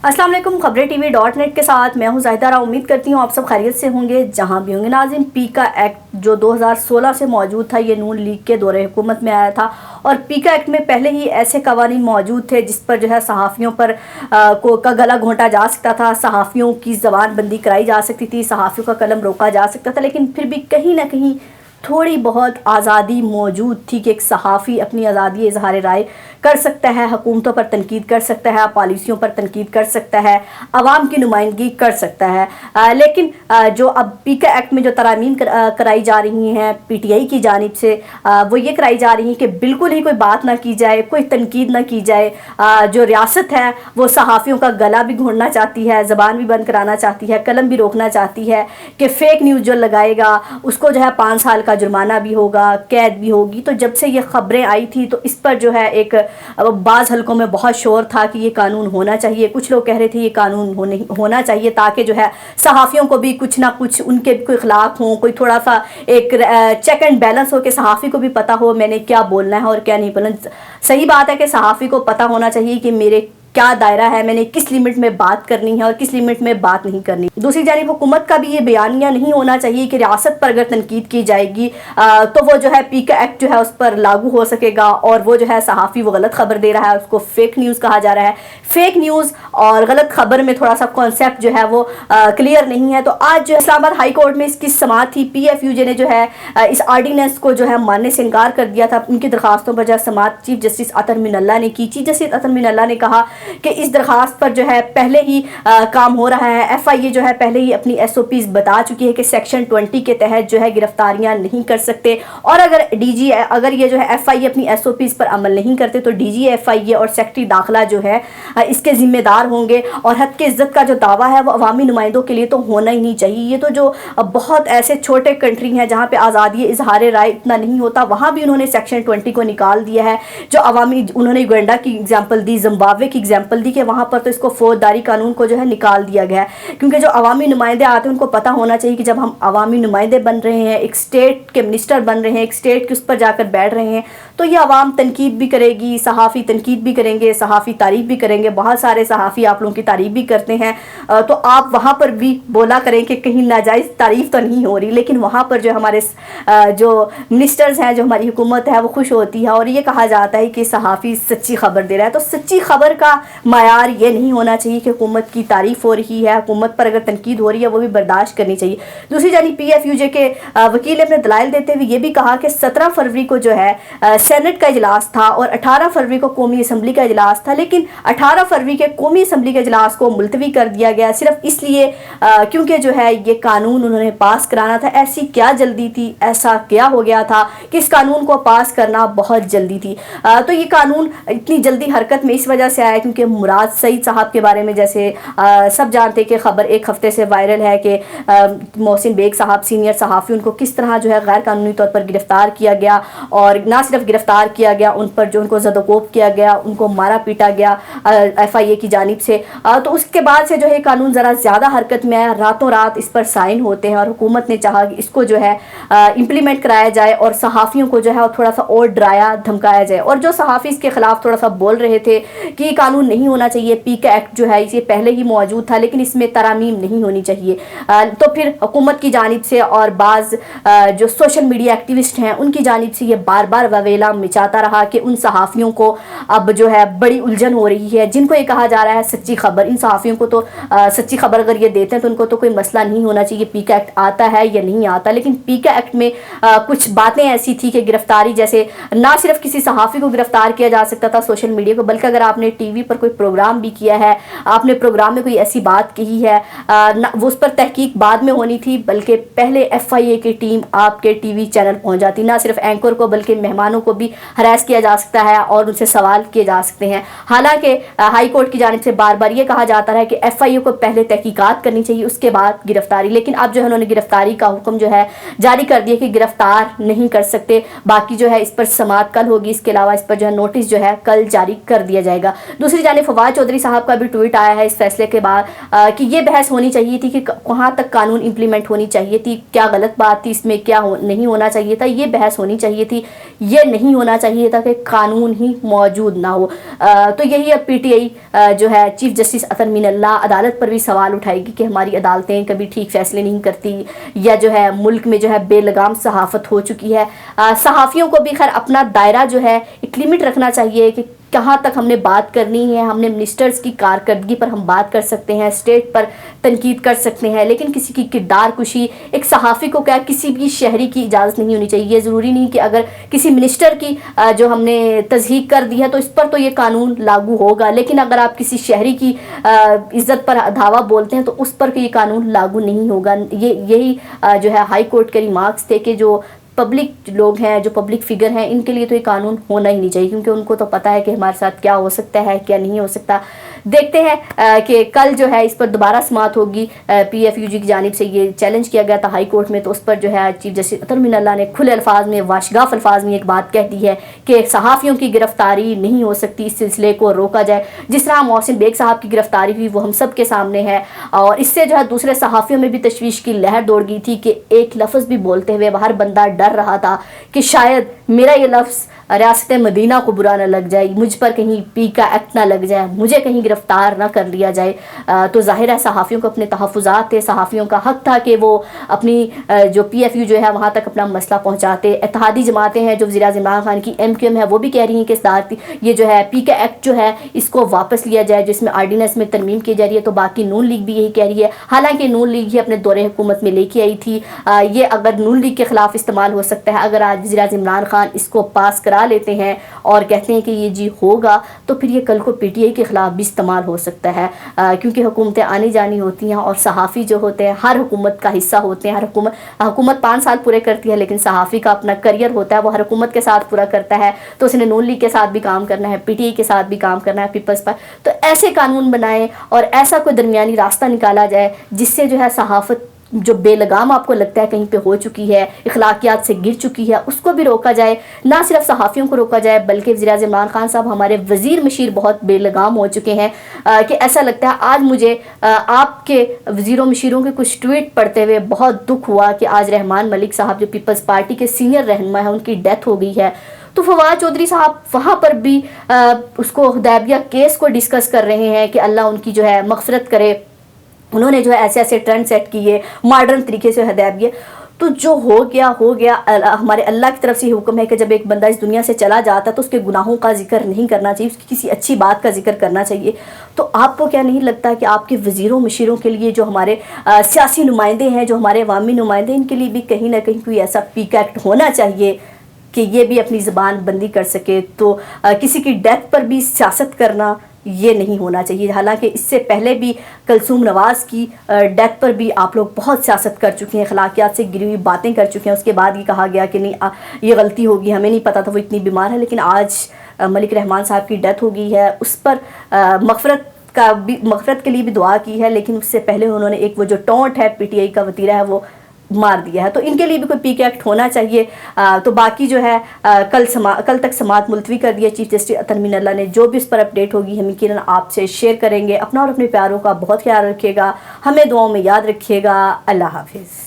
अस्सलाम वालेकुम, खबरें TV.net के साथ मैं हूं ज़ाहिदा। उम्मीद करती हूं आप सब खैरियत से होंगे जहां भी होंगे। नाज़रीन, पीका एक्ट जो 2016 से मौजूद था, ये नून लीग के दौरे हुकूमत में आया था और पीका एक्ट में पहले ही ऐसे कवानीन मौजूद थे जिस पर जो है सहाफ़ियों पर का गला घोंटा जा सकता था, सहाफ़ियों की ज़बान बंदी कराई जा सकती थी, सहाफ़ियों का कलम रोका जा सकता था। लेकिन फिर भी कहीं ना कहीं थोड़ी बहुत आज़ादी मौजूद थी कि एक सहाफ़ी अपनी आज़ादी इज़हार राय कर सकता है, हुकूमतों पर तनकीद कर सकता है, पॉलिसियों पर तनकीद कर सकता है, आवाम की नुमाइंदगी कर सकता है। लेकिन जो अब पीका एक्ट में जो तरामीम कराई जा रही हैं PTI की जानिब से, वो ये कराई जा रही हैं कि बिल्कुल ही कोई बात ना की जाए, कोई तनकीद ना की जाए। जो रियासत है वो सहाफ़ियों का गला भी घोंटना चाहती है, ज़बान भी बंद कराना चाहती है, कलम भी रोकना चाहती है कि फ़ेक न्यूज़ जो लगाएगा उसको जो है 5 साल का जुर्माना भी होगा, कैद भी होगी। तो जब से ये ख़बरें आई थी तो इस पर जो है एक बाज़ हलकों में बहुत शोर था कि ये कानून होना चाहिए। कुछ लोग कह रहे थे ये कानून होना चाहिए ताकि जो है सहाफ़ियों को भी कुछ ना कुछ उनके भी कोई अखलाक हों, कोई थोड़ा सा एक चेक एंड बैलेंस हो कि सहाफ़ी को भी पता हो मैंने क्या बोलना है और क्या नहीं बोलना। सही बात है कि सहाफ़ी को पता होना चाहिए कि मेरे क्या दायरा है, मैंने किस लिमिट में बात करनी है और किस लिमिट में बात नहीं करनी। दूसरी जानिब हुकूमत का भी ये बयानिया नहीं होना चाहिए कि रियासत पर अगर तनकीद की जाएगी तो वो जो है पीका एक्ट जो है उस पर लागू हो सकेगा और वो जो है सहाफ़ी वो गलत खबर दे रहा है उसको फेक न्यूज़ कहा जा रहा है। फेक न्यूज़ और गलत खबर में थोड़ा सा कॉन्सेप्ट जो है वो क्लियर नहीं है। तो आज जो इस्लामाबाद हाई कोर्ट में इसकी समाअत थी। PFUJ ने जो है इस आर्डीनेंस को जो है मानने से इनकार कर दिया था। उनकी दरखास्तों पर जो है समाअत चीफ जस्टिस अतर मिनल्ला ने की। चीफ जस्टिस अतर मिनल्ला ने कहा कि इस दरखास्त पर जो है पहले ही काम हो रहा है। FIA जो है पहले ही अपनी SOPs बता चुकी है कि सेक्शन 20 के तहत जो है गिरफ्तारियां नहीं कर सकते और अगर ये जो है FIA अपनी SOPs पर अमल नहीं करते तो DG FIA और सेक्रेटरी दाखिला जो है इसके ज़िम्मेदार होंगे। और हद के इज़्ज़त का जो दावा है वो अवामी नुमाइंदों के लिए तो होना ही नहीं चाहिए। ये तो जो बहुत ऐसे छोटे कंट्री हैं जहाँ पे आज़ादी इजहार राय इतना नहीं होता, वहाँ भी उन्होंने सेक्शन 20 को निकाल दिया है। जो अवामी उन्होंने युगांडा की एग्जाम्पल दी, जिम्बाब्वे की एग्जाम्पल दी कि वहाँ पर तो इसको फौजदारी कानून को जो है निकाल दिया गया है। क्योंकि जो अवामी नुमाइंदे आते हैं उनको पता होना चाहिए कि जब हम अवामी नुमाइंदे बन रहे हैं, एक स्टेट के मिनिस्टर बन रहे हैं, एक स्टेट के उस पर जाकर बैठ रहे हैं, तो ये अवाम तनकीद भी करेगी, सहाफ़ी तनकीद भी करेंगे, सहाफ़ी तारीफ़ भी करेंगे। बहुत सारे सहाफ़ी आप लोगों की तारीफ़ भी करते हैं, तो आप वहाँ पर भी बोला करें कि कहीं नाजायज़ तारीफ़ तो नहीं हो रही। लेकिन वहाँ पर जो हमारे जो मिनिस्टर्स हैं, जो हमारी हुकूमत है वो खुश होती है और ये कहा जाता है कि सहाफ़ी सच्ची खबर दे रहा है। तो सच्ची खबर का मायार ये नहीं होना चाहिए कि हुकूमत की तारीफ़ हो रही है, हुकूमत पर अगर तनकीद हो रही है वो भी बर्दाश्त करनी चाहिए। दूसरी जानिब PFUJ के वकील ने अपने दलाइल देते हुए ये भी कहा कि 17 फरवरी को जो है सेनेट का इजलास था और 18 फरवरी को कौमी असम्बली का इजलास था। लेकिन 18 फरवरी के कौमी असम्बली के इजलास को मुलतवी कर दिया गया सिर्फ इसलिए क्योंकि जो है ये कानून उन्होंने पास कराना था। ऐसी क्या जल्दी थी, ऐसा क्या हो गया था कि इस कानून को पास करना बहुत जल्दी थी। तो ये कानून इतनी जल्दी हरकत में इस वजह से आया क्योंकि मुराद सईद साहब के बारे में जैसे सब जानते कि खबर एक हफ्ते से वायरल है कि मोहसिन बेग साहब सीनियर सहाफ़ी, उनको किस तरह जो है गैर कानूनी तौर पर गिरफ़्तार किया गया और ना सिर्फ गिरफ़्तार किया गया, उन पर जो उनको ज़दोकोब किया गया, उनको मारा पीटा गया FIA की जानिब से। तो उसके बाद से जो है कानून ज़रा ज़्यादा हरकत में आया, रातों रात इस पर साइन होते हैं और हुकूमत ने चाहा कि इसको जो है इम्प्लीमेंट कराया जाए और सहाफ़ियों को जो है थोड़ा सा और डराया धमकाया जाए। और जो सहाफ़ी इसके ख़िलाफ़ थोड़ा सा बोल रहे थे कि कानून नहीं होना चाहिए, पीका एक्ट जो है ये पहले ही मौजूद था लेकिन इसमें तरामीम नहीं होनी चाहिए, तो फिर हुकूमत की जानिब से और बाज़ जो सोशल मीडिया एक्टिविस्ट हैं उनकी जानिब से ये बार बार ववेला मचाता रहा कि उन सहाफ़ियों को अब जो है बड़ी उलझन हो रही है जिनको ये कहा जा रहा है सच्ची खबर। इन सहाफ़ियों को तो सच्ची खबर अगर ये देते हैं तो उनको तो कोई मसला नहीं होना चाहिए पीका एक्ट आता है या नहीं आता। लेकिन पीका एक्ट में कुछ बातें ऐसी थी कि गिरफ्तारी, जैसे ना सिर्फ किसी सहाफ़ी को गिरफ्तार किया जा सकता था सोशल मीडिया को, बल्कि अगर आपने TV पर कोई प्रोग्राम भी किया है, आपने प्रोग्राम में कोई ऐसी बात कही है, वो उस पर तहकीक बाद में होनी थी, बल्कि पहले FIA की टीम आपके TV चैनल पहुंच जाती। ना सिर्फ एंकर को बल्कि मेहमानों को भी हरास किया जा सकता है और उनसे सवाल किए जा सकते हैं। हालांकि हाई कोर्ट की जानिब से बार बार ये कहा जाता है कि FIA को पहले तहकीकात करनी चाहिए उसके बाद गिरफ्तारी। लेकिन अब जो है उन्होंने गिरफ्तारी का हुक्म जो है जारी कर दिया कि गिरफ्तार नहीं कर सकते। बाकी जो है इस पर समाअत कल होगी, इसके अलावा इस पर जो है नोटिस जो है कल जारी कर दिया जाएगा। दूसरी दूसरी जानिब फवाद चौधरी साहब का भी ट्वीट आया है इस फैसले के बाद कि ये बहस होनी चाहिए थी कि कहाँ तक कानून इम्प्लीमेंट होनी चाहिए थी, क्या गलत बात थी इसमें, क्या नहीं होना चाहिए था, ये बहस होनी चाहिए थी, ये नहीं होना चाहिए था कि कानून ही मौजूद ना हो। तो यही अब PTI जो है चीफ जस्टिस अतर मीनल्लाह अदालत पर भी सवाल उठाएगी कि हमारी अदालतें कभी ठीक फैसले नहीं करती, या जो है मुल्क में जो है बेलगाम सहाफ़त हो चुकी है। सहाफ़ियों को भी खैर अपना दायरा जो है एक लिमिट रखना चाहिए कि कहाँ तक हमने बात करनी है। हमने मिनिस्टर्स की कारकर्दगी पर हम बात कर सकते हैं, स्टेट पर तनकीद कर सकते हैं, लेकिन किसी की किरदार कुशी एक सहाफ़ी को क्या किसी भी शहरी की इजाज़त नहीं होनी चाहिए। ज़रूरी नहीं कि अगर किसी मिनिस्टर की जो हमने तज़हीक कर दी है तो इस पर तो ये कानून लागू होगा, लेकिन अगर आप किसी शहरी की इज़्ज़त पर धावा बोलते हैं तो उस पर ये कानून लागू नहीं होगा। यही जो है हाई कोर्ट के रिमार्क्स थे कि जो पब्लिक लोग हैं, जो पब्लिक फिगर हैं, इनके लिए तो ये कानून होना ही नहीं चाहिए, क्योंकि उनको तो पता है कि हमारे साथ क्या हो सकता है, क्या नहीं हो सकता। देखते हैं कि कल जो है इस पर दोबारा समाअत होगी। PFUG की जानिब से ये चैलेंज किया गया था हाई कोर्ट में, तो उस पर जो है चीफ जस्टिस अतर मीनल्लाह ने खुले अल्फाज में, वाशगाफ अल्फाज में एक बात कह दी है कि सहाफ़ियों की गिरफ्तारी नहीं हो सकती, इस सिलसिले को रोका जाए। जिस तरह मोहसिन बेग साहब की गिरफ्तारी हुई वो हम सब के सामने है, और इससे जो है दूसरे सहाफ़ियों में भी तशवीश की लहर दौड़ गई थी कि एक लफ्ज़ भी बोलते हुए हर बंदा डर रहा था कि शायद मेरा ये लफ्ज़ रियासत मदीना को बुरा न लग जाए, मुझ पर कहीं PICA एक्ट ना लग जाए, मुझे कहीं गिरफ्तार ना कर लिया जाए। तो ज़ाहिर है सहाफ़ियों को अपने तहफ़्फ़ुज़ात थे, सहाफ़ियों का हक़ था कि वो अपनी जो PFU जो है वहाँ तक अपना मसला पहुँचाते। इत्तेहादी जमातें हैं जो वज़ीर-ए-आज़म इमरान खान की MQM है, वो भी कह रही हैं कि ये जो है PICA एक्ट जो है इसको वापस लिया जाए, जिसमें आर्डीनेंस में तरमीम की जा रही है। तो बाकी नून लीग भी यही कह रही है, हालांकि नून लीग ही अपने दौरे हुकूमत में लेके आई थी। ये अगर नून लीग के ख़िलाफ़ इस्तेमाल हो सकता है, अगर आज वज़ीर-ए-आज़म इमरान खान इसको पास करा लेते हैं और कहते हैं कि ये जी होगा, तो फिर ये कल को PTI के ख़िलाफ़ भी इस्तेमाल हो सकता है, क्योंकि हुकूमतें आनी जानी होती हैं और सहाफ़ी जो होते हैं हर हुकूमत का हिस्सा होते हैं। हर हुकूमत 5 साल पूरे करती है, लेकिन सहाफ़ी का अपना करियर होता है, वो हर हुकूमत के साथ पूरा करता है। तो उसने नून लीग के साथ भी काम करना है, PTI के साथ भी काम करना है, पीपल्स पर। तो ऐसे कानून बनाएं और ऐसा कोई दरमियानी रास्ता निकाला जाए जिससे जो है सहाफ़त जो बेलगाम आपको लगता है कहीं पे हो चुकी है, इखलाकियात से गिर चुकी है, उसको भी रोका जाए। ना सिर्फ सहाफ़ियों को रोका जाए बल्कि वज़ीर-ए-आज़म इमरान खान साहब हमारे वज़ीर मशीर बहुत बेलगाम हो चुके हैं कि ऐसा लगता है। आज मुझे आपके वज़ीरों मशीरों के कुछ ट्वीट पढ़ते हुए बहुत दुख हुआ कि आज रहमान मलिक साहब जो पीपल्स पार्टी के सीनियर रहनुमा हैं, उनकी डेथ हो गई है। तो फवाद चौधरी साहब वहाँ पर भी उसको हुदैबिया केस को डिस्कस कर रहे हैं कि अल्लाह उनकी जो है मग़फ़िरत करे। उन्होंने जो है ऐसे ऐसे ट्रेंड सेट किए मॉडर्न तरीके से हुदैबिया। तो जो हो गया हमारे अल्लाह की तरफ से हुक्म है कि जब एक बंदा इस दुनिया से चला जाता है तो उसके गुनाहों का जिक्र नहीं करना चाहिए, उसकी किसी अच्छी बात का जिक्र करना चाहिए। तो आपको क्या नहीं लगता कि आपके वज़ीरों मशीरों के लिए, जो हमारे सियासी नुमाइंदे हैं, जो हमारे अवामी नुमाइंदे, इनके लिए भी कहीं ना कहीं कोई ऐसा PICA एक्ट होना चाहिए कि ये भी अपनी ज़बान बंदी कर सके? तो किसी की डेथ पर भी सियासत करना ये नहीं होना चाहिए। हालांकि इससे पहले भी कलसूम नवाज़ की डेथ पर भी आप लोग बहुत सियासत कर चुके हैं, अखलाकियात से गिरी हुई बातें कर चुके हैं। उसके बाद ये कहा गया कि नहीं ये गलती होगी, हमें नहीं पता था वो इतनी बीमार है। लेकिन आज मलिक रहमान साहब की डेथ हो गई है, उस पर मग़फ़िरत के लिए भी दुआ की है, लेकिन उससे पहले उन्होंने एक वो जो टोंट है PTI का वतीरा है वो मार दिया है। तो इनके लिए भी कोई PICA एक्ट होना चाहिए। तो बाकी जो है कल तक समाअत मुलतवी कर दिया चीफ जस्टिस अतर मीनल्लाह ने। जो भी उस पर अपडेट होगी हम यकीनन आपसे शेयर करेंगे। अपना और अपने प्यारों का बहुत ख्याल रखिएगा, हमें दुआओं में याद रखिएगा। अल्लाह हाफिज़।